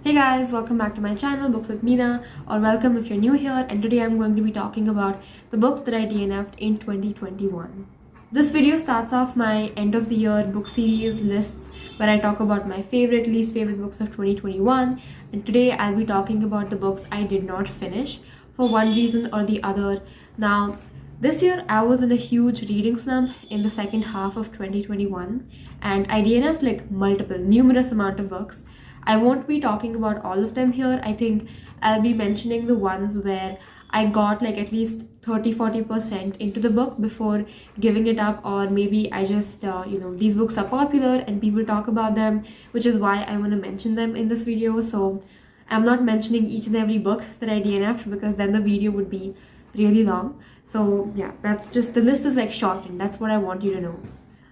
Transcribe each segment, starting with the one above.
Hey guys, welcome back to my channel Books with Meena, or welcome if you're new here, and today I'm going to be talking about the books that I DNF'd in 2021. This video starts off my end of the year book series lists where I talk about my favorite, least favorite books of 2021, and today I'll be talking about the books I did not finish for one reason or the other. Now, this year I was in a huge reading slump in the second half of 2021 and I DNF'd like numerous amount of books. I won't be talking about all of them here. I think I'll be mentioning the ones where I got like at least 30-40% into the book before giving it up, or maybe I just these books are popular and people talk about them, which is why I want to mention them in this video. So I'm not mentioning each and every book that I DNF'd because then the video would be really long. So yeah, that's just, the list is like shortened. That's what I want you to know.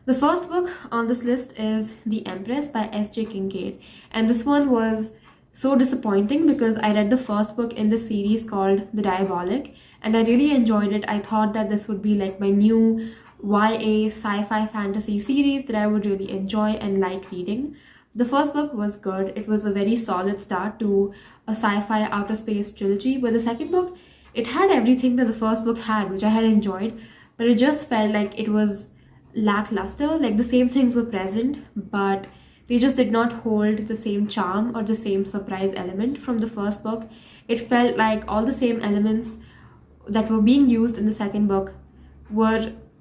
The first book on this list is The Empress by Sj Kinkade, and this one was so disappointing because I read the first book in the series called The Diabolic and I really enjoyed it. I thought that this would be like my new YA sci-fi fantasy series that I would really enjoy and like reading. The first book was good. It was a very solid start to a sci-fi outer space trilogy, but the second book, it had everything that the first book had, which I had enjoyed, but it just felt like it was lackluster. Like the same things were present, but they just did not hold the same charm or the same surprise element from the first book. It felt like all the same elements that were being used in the second book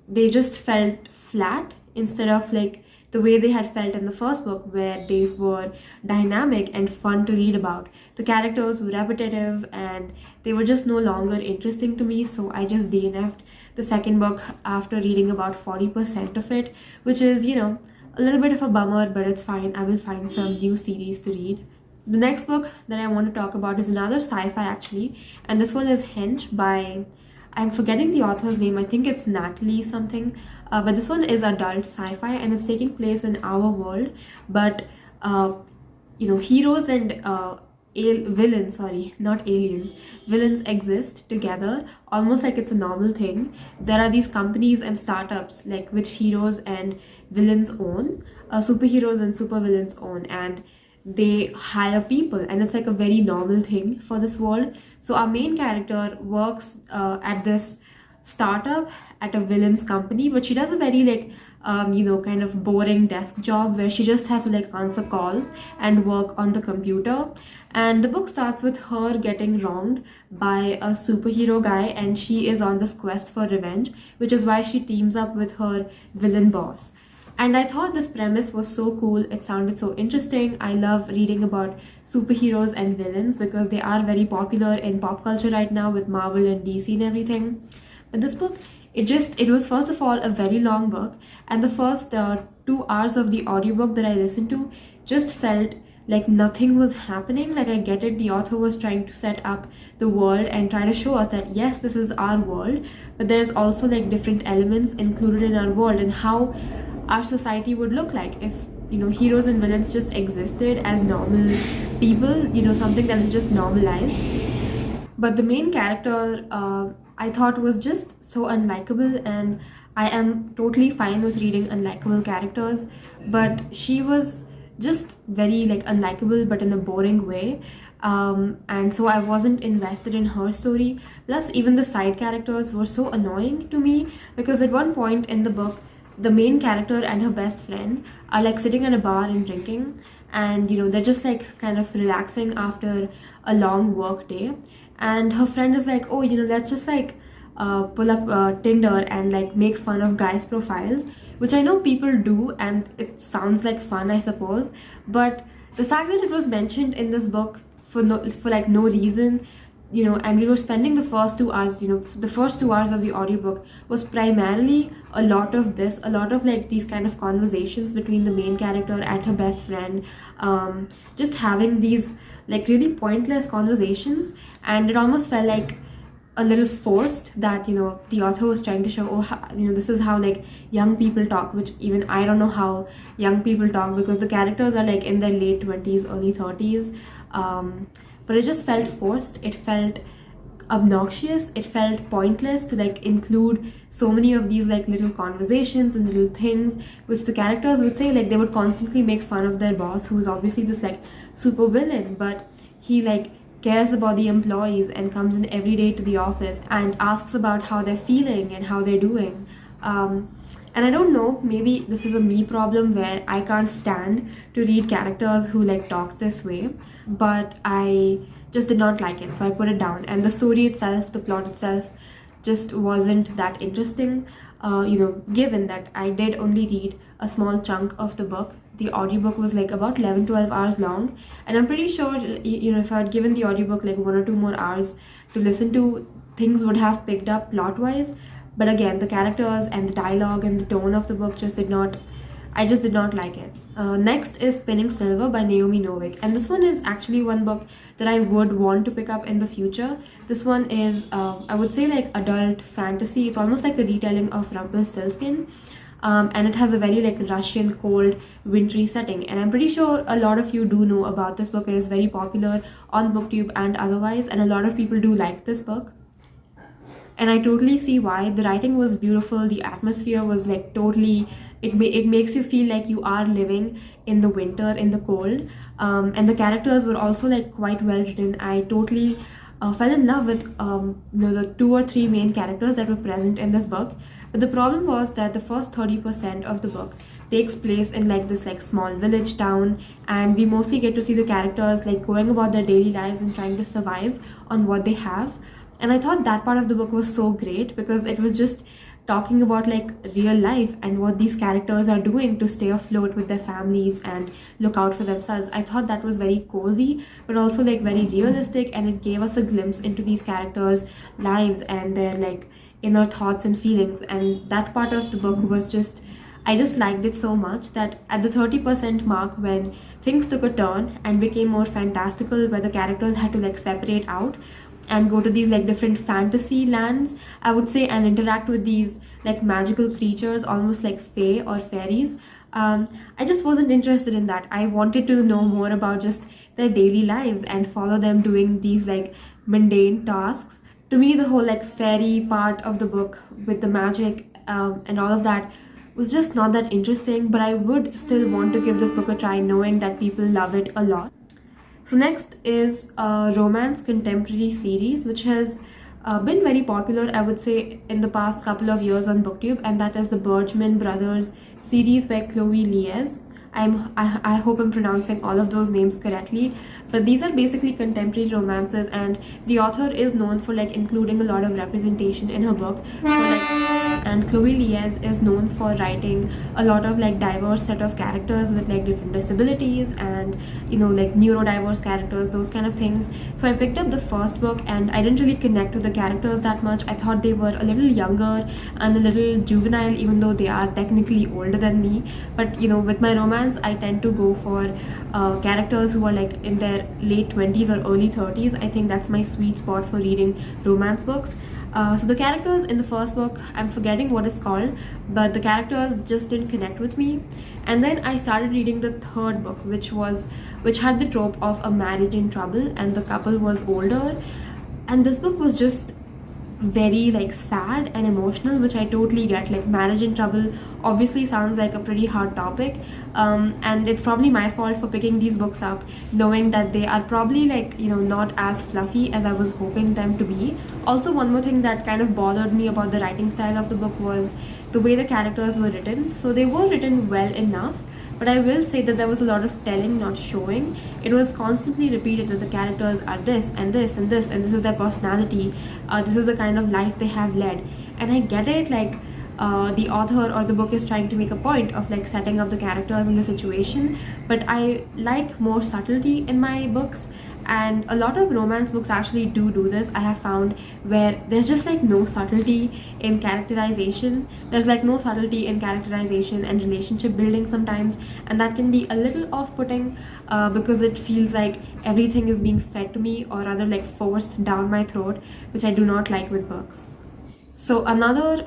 they just felt flat instead of like the way they had felt in the first book, where they were dynamic and fun to read about. The characters were repetitive and they were just no longer interesting to me, so I just DNF'd the second book after reading about 40% of it, which is, a little bit of a bummer, but it's fine. I will find some new series to read. The next book that I want to talk about is another sci-fi actually, and this one is Hench by, I'm forgetting the author's name, I think it's Natalie something, but this one is adult sci-fi and it's taking place in our world, but heroes and villains, sorry, not aliens, villains exist together almost like it's a normal thing. There are these companies and startups like which heroes and villains own, superheroes and supervillains own, and they hire people, and it's like a very normal thing for this world. So our main character works at this startup at a villain's company, but she does a very kind of boring desk job where she just has to like answer calls and work on the computer. And the book starts with her getting wronged by a superhero guy, and she is on this quest for revenge, which is why she teams up with her villain boss. And I thought this premise was so cool. It sounded so interesting. I love reading about superheroes and villains because they are very popular in pop culture right now with Marvel and DC and everything. But this book, it was first of all a very long book, and the first 2 hours of the audiobook that I listened to just felt like nothing was happening. Like, I get it, the author was trying to set up the world and try to show us that yes, this is our world, but there's also like different elements included in our world and how our society would look like if heroes and villains just existed as normal people, something that is just normalized. But the main character I thought was just so unlikable, and I am totally fine with reading unlikable characters, but she was just very like unlikable but in a boring way, and so I wasn't invested in her story. Plus even the side characters were so annoying to me because at one point in the book, the main character and her best friend are like sitting at a bar and drinking, and they're just like kind of relaxing after a long work day, and her friend is like, oh, let's just like pull up Tinder and like make fun of guys' profiles, which I know people do and it sounds like fun, I suppose, but the fact that it was mentioned in this book for no reason, and we were spending the first 2 hours, the first 2 hours of the audiobook was primarily a lot of like these kind of conversations between the main character and her best friend, just having these like really pointless conversations, and it almost felt like a little forced that the author was trying to show, this is how like young people talk, which even I don't know how young people talk because the characters are like in their late 20s, early 30s, but it just felt forced. It felt obnoxious. It felt pointless to like include so many of these like little conversations and little things which the characters would say. Like they would constantly make fun of their boss, who is obviously this like super villain, but he like cares about the employees and comes in every day to the office and asks about how they're feeling and how they're doing. And I don't know, maybe this is a me problem where I can't stand to read characters who like talk this way, but I just did not like it, so I put it down. And the story itself, the plot itself, just wasn't that interesting. Given that I did only read a small chunk of the book. The audiobook was like about 11-12 hours long, and I'm pretty sure, if I had given the audiobook like 1 or 2 more hours to listen to, things would have picked up plot wise. But again, the characters and the dialogue and the tone of the book I just did not like it. Next is Spinning Silver by Naomi Novik, and this one is actually one book that I would want to pick up in the future. This one is, I would say, like adult fantasy. It's almost like a retelling of Rumpelstiltskin, and it has a very like Russian cold wintry setting, and I'm pretty sure a lot of you do know about this book. It is very popular on BookTube and otherwise, and a lot of people do like this book. And I totally see why. The writing was beautiful, the atmosphere was like totally, it makes you feel like you are living in the winter, in the cold, and the characters were also like quite well written. I totally fell in love with the 2 or 3 main characters that were present in this book. But the problem was that the first 30% of the book takes place in like this like small village town, and we mostly get to see the characters like going about their daily lives and trying to survive on what they have. And I thought that part of the book was so great because it was just talking about like real life and what these characters are doing to stay afloat with their families and look out for themselves. I thought that was very cozy, but also like very realistic, and it gave us a glimpse into these characters' lives and their like inner thoughts and feelings. And that part of the book was just, I just liked it so much that at the 30% mark, when things took a turn and became more fantastical, where the characters had to like separate out and go to these like different fantasy lands, I would say, and interact with these like magical creatures, almost like fae or fairies, I just wasn't interested in that. I wanted to know more about just their daily lives and follow them doing these like mundane tasks. To me, the whole like fairy part of the book with the magic and all of that was just not that interesting, but I would still want to give this book a try, knowing that people love it a lot. So next is a romance contemporary series which has been very popular, I would say, in the past couple of years on BookTube, and that is the Burjman brothers series by Chloe Niez. I hope I'm pronouncing all of those names correctly, but these are basically contemporary romances, and the author is known for like including a lot of representation in her book. And Chloe Niez is known for writing a lot of like diverse set of characters with like different disabilities and like neurodiverse characters, those kind of things. So I picked up the first book and I didn't really connect with the characters that much. I thought they were a little younger and a little juvenile, even though they are technically older than me. But with my romance, I tend to go for characters who are like in their late 20s or early 30s. I think that's my sweet spot for reading romance books. So the characters in the first book, I'm forgetting what it's called, but the characters just didn't connect with me. And then I started reading the third book, which had the trope of a marriage in trouble, and the couple was older. And this book was just very like sad and emotional, which I totally get. Like marriage in trouble obviously sounds like a pretty hard topic, and it's probably my fault for picking these books up, knowing that they are probably like not as fluffy as I was hoping them to be. Also, one more thing that kind of bothered me about the writing style of the book was the way the characters were written. So they were written well enough, but I will say that there was a lot of telling, not showing. It was constantly repeated that the characters are this and this and this, and this is their personality, this is the kind of life they have led. And I get it, like the author or the book is trying to make a point of like setting up the characters in the situation, but I like more subtlety in my books. And a lot of romance books actually do this, I have found, where there's just like no subtlety in characterization. There's like no subtlety in characterization and relationship building sometimes, and that can be a little off-putting because it feels like everything is being fed to me, or rather like forced down my throat, which I do not like with books. So another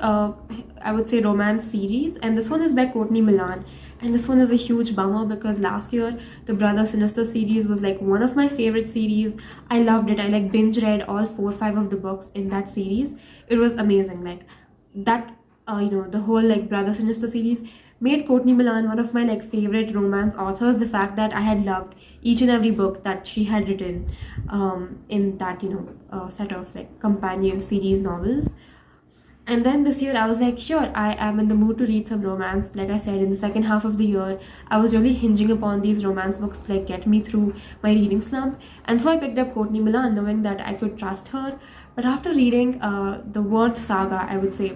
I would say romance series, and this one is by Courtney Milan, And this one is a huge bummer because last year the Brother Sinister series was like one of my favorite series. I loved it. I like binge read all 4 or 5 of the books in that series. It was amazing. Like that, the whole like Brother Sinister series made Courtney Milan one of my like favorite romance authors. The fact that I had loved each and every book that she had written in that set of like companion series novels. And then this year I was like, sure, I am in the mood to read some romance. Like I said, in the second half of the year, I was really hinging upon these romance books to like get me through my reading slump. And so I picked up Courtney Milan, knowing that I could trust her. But after reading the word saga, I would say,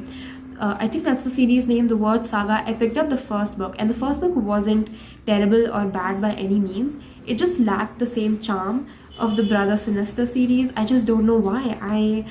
I think that's the series name, the word saga, I picked up the first book. And the first book wasn't terrible or bad by any means. It just lacked the same charm of the Brother Sinister series. I just don't know why.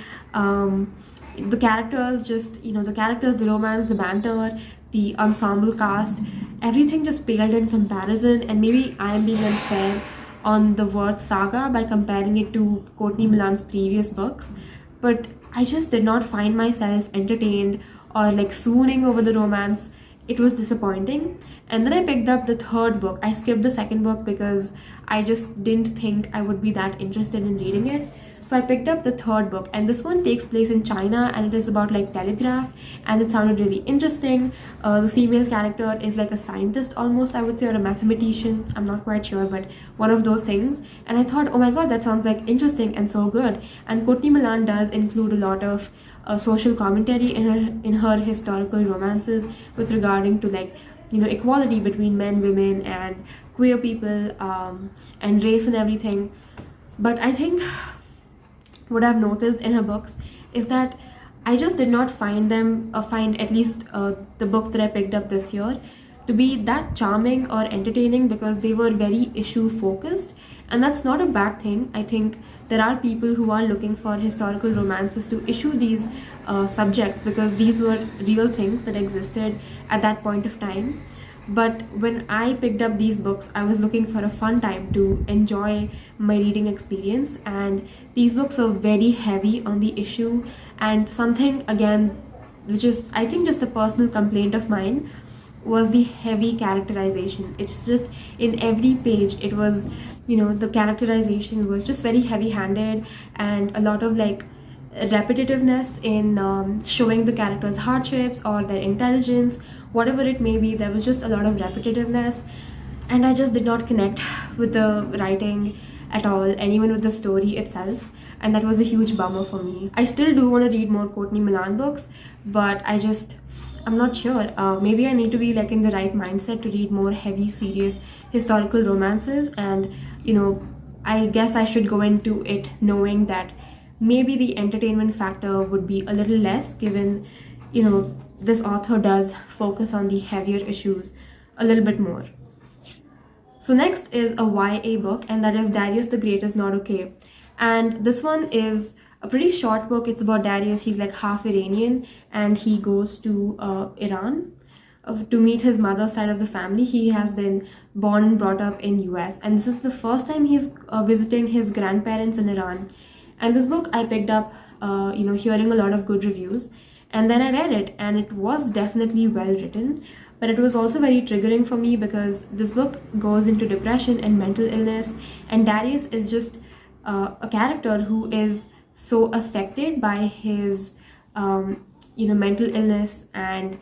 The characters, the romance, the banter, the ensemble cast, everything just paled in comparison. And maybe I am being unfair on the word saga by comparing it to Courtney Milan's previous books, but I just did not find myself entertained or like swooning over the romance. It was disappointing. And then I picked up the third book. I skipped the second book because I just didn't think I would be that interested in reading it. So I picked up the third book, and this one takes place in China, and it is about like telegraph, and it sounded really interesting. The female character is like a scientist almost, I would say, or a mathematician. I'm not quite sure, but one of those things. And I thought, oh my god, that sounds like interesting and so good. And Courtney Milan does include a lot of social commentary in her historical romances with regarding to like equality between men, women, and queer people, and race and everything. But I think what I've noticed in her books is that I just did not find at least the books that I picked up this year to be that charming or entertaining, because they were very issue focused, and that's not a bad thing. I think there are people who are looking for historical romances to issue these subjects, because these were real things that existed at that point of time. But when I picked up these books, I was looking for a fun time to enjoy my reading experience, and these books are very heavy on the issue. And something again, which is I think just a personal complaint of mine, was the heavy characterization. It's just in every page it was, the characterization was just very heavy-handed, and a lot of like repetitiveness in showing the characters' hardships or their intelligence, whatever it may be. There was just a lot of repetitiveness, and I just did not connect with the writing at all, and even with the story itself, and that was a huge bummer for me. I still do want to read more Courtney Milan books, but I'm not sure. Maybe I need to be like in the right mindset to read more heavy, serious historical romances, and I guess I should go into it knowing that maybe the entertainment factor would be a little less, given this author does focus on the heavier issues a little bit more. So next is a YA book, and that is Darius the Great is Not Okay. And this one is a pretty short book. It's about Darius. He's like half Iranian, and he goes to Iran to meet his mother's side of the family. He has been born and brought up in US, and this is the first time he's visiting his grandparents in Iran. And this book I picked up, hearing a lot of good reviews, and then I read it, and it was definitely well written, but it was also very triggering for me because this book goes into depression and mental illness, and Darius is just a character who is so affected by his, mental illness and,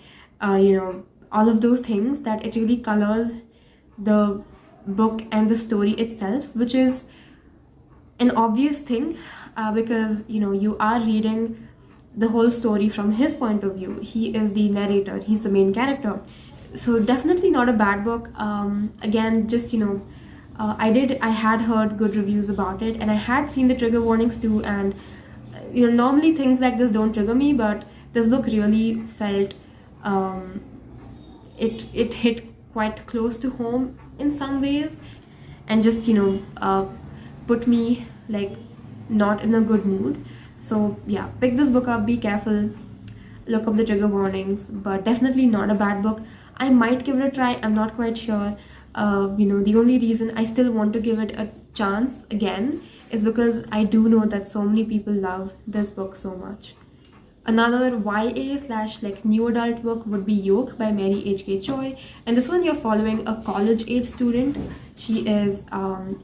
all of those things, that it really colors the book and the story itself, which is an obvious thing, because you are reading the whole story from his point of view. He is the narrator, he's the main character. So definitely not a bad book. Again, just I had heard good reviews about it, and I had seen the trigger warnings too, and normally things like this don't trigger me, but this book really felt it hit quite close to home in some ways, and just put me like not in a good mood. So yeah, pick this book up, be careful, look up the trigger warnings, but definitely not a bad book. I might give it a try, I'm not quite sure. The only reason I still want to give it a chance again is because I do know that so many people love this book so much. Another YA slash like new adult book would be Yolk by Mary H.K. Choi, and this one you're following a college age student. She is,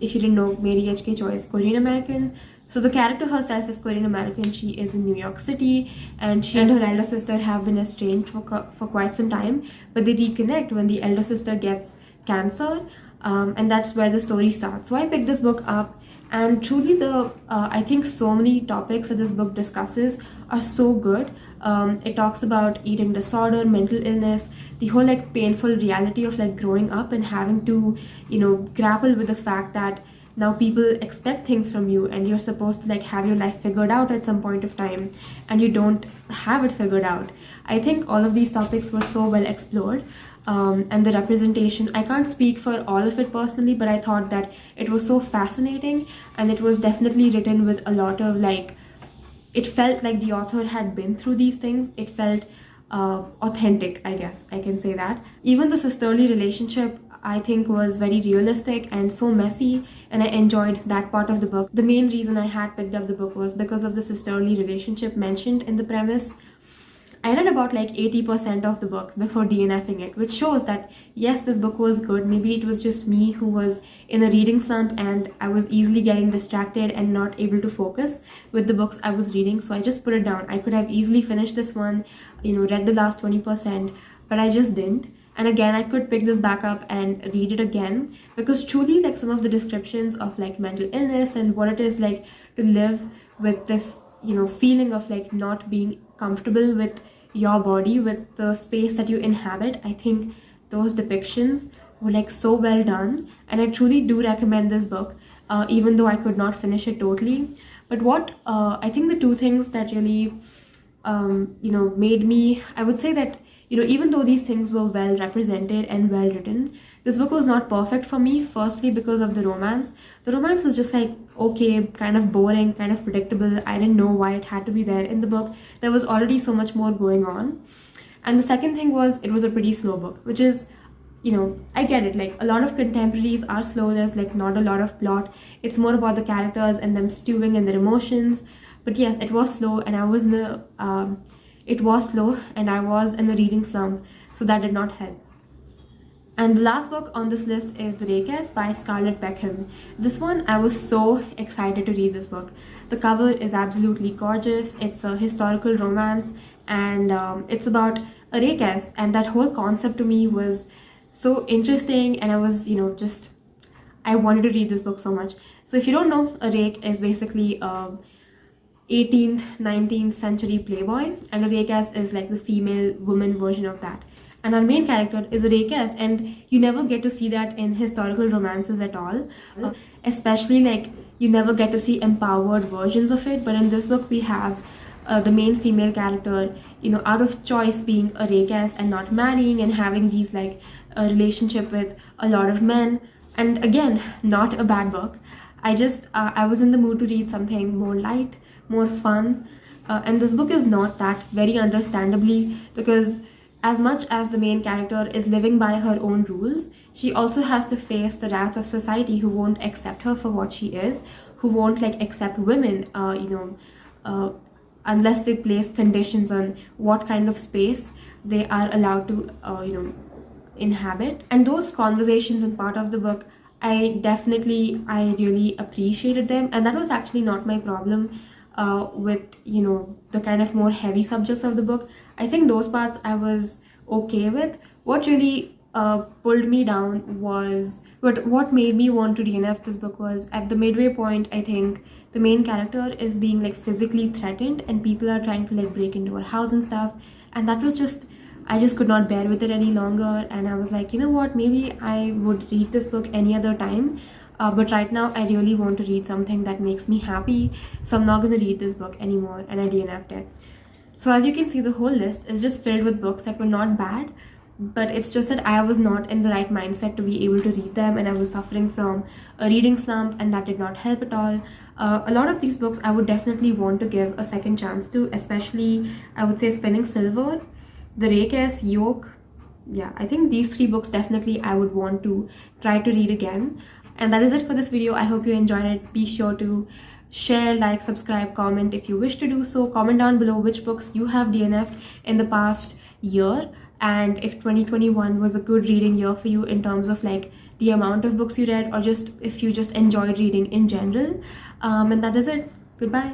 if you didn't know, Mary H.K. Choi is Korean American. So the character herself is Korean American. She is in New York City, and she and her elder sister have been estranged for quite some time, but they reconnect when the elder sister gets cancer, and that's where the story starts. So I picked this book up, and truly I think so many topics that this book discusses are so good. It talks about eating disorder, mental illness, the whole like painful reality of like growing up and having to, grapple with the fact that now people expect things from you and you're supposed to like have your life figured out at some point of time, and you don't have it figured out. I think all of these topics were so well explored. And the representation, I can't speak for all of it personally, but I thought that it was so fascinating, and it was definitely written with a lot of like, it felt like the author had been through these things. It felt authentic, I guess I can say that. Even the sisterly relationship, I think, was very realistic and so messy, and I enjoyed that part of the book. The main reason I had picked up the book was because of the sisterly relationship mentioned in the premise. I read about like 80% of the book before DNFing it, which shows that yes, this book was good. Maybe it was just me who was in a reading slump and I was easily getting distracted and not able to focus with the books I was reading, so I just put it down. I could have easily finished this one, read the last 20%, but I just didn't. And again, I could pick this back up and read it again, because truly like some of the descriptions of like mental illness and what it is like to live with this, feeling of like not being comfortable with your body, with the space that you inhabit, I think those depictions were like so well done, and I truly do recommend this book, even though I could not finish it totally. But what I think the two things that really made me, I would say that even though these things were well represented and well written, this book was not perfect for me. Firstly, because of the romance. The romance was just like, okay, kind of boring, kind of predictable. I didn't know why it had to be there in the book. There was already so much more going on. And the second thing was, it was a pretty slow book, which is, I get it. Like, a lot of contemporaries are slow. There's like not a lot of plot. It's more about the characters and them stewing in their emotions. But yes, it was slow, and I was in a, it was slow, and I was in a reading slump, so that did not help. And the last book on this list is The Rakess by Scarlett Beckham. This one, I was so excited to read this book. The cover is absolutely gorgeous. It's a historical romance, and it's about a rakess, and that whole concept to me was so interesting, and I was, I wanted to read this book so much. So if you don't know, a rake is basically 18th, 19th century playboy, and a rakess is like the female woman version of that. And our main character is a rakess, and you never get to see that in historical romances at all. Especially like you never get to see empowered versions of it, but in this book we have the main female character, out of choice being a rakess and not marrying and having these like a relationship with a lot of men. And again, not a bad book. I was in the mood to read something more light, more fun, and this book is not that, very understandably, because as much as the main character is living by her own rules, she also has to face the wrath of society, who won't accept her for what she is, who won't like accept women, unless they place conditions on what kind of space they are allowed to, inhabit. And those conversations in part of the book, I really appreciated them, and that was actually not my problem with the kind of more heavy subjects of the book. I think those parts I was okay with. What really pulled me down was, what made me want to DNF this book was, at the midway point, I think the main character is being like physically threatened, and people are trying to like break into her house and stuff, and that was just, I just could not bear with it any longer, and I was like, what, maybe I would read this book any other time. But right now I really want to read something that makes me happy, so I'm not going to read this book anymore, and I DNF'd it. So as you can see, the whole list is just filled with books that were not bad, but it's just that I was not in the right mindset to be able to read them, and I was suffering from a reading slump, and that did not help at all. A lot of these books I would definitely want to give a second chance to, especially I would say Spinning Silver, The Rakess, Yolk. Yeah, I think these three books definitely I would want to try to read again. And that is it for this video. I hope you enjoyed it. Be sure to share, like, subscribe, comment if you wish to do so. Comment down below which books you have DNF'd in the past year, and if 2021 was a good reading year for you in terms of like the amount of books you read, or just if you just enjoyed reading in general. And that is it. Goodbye.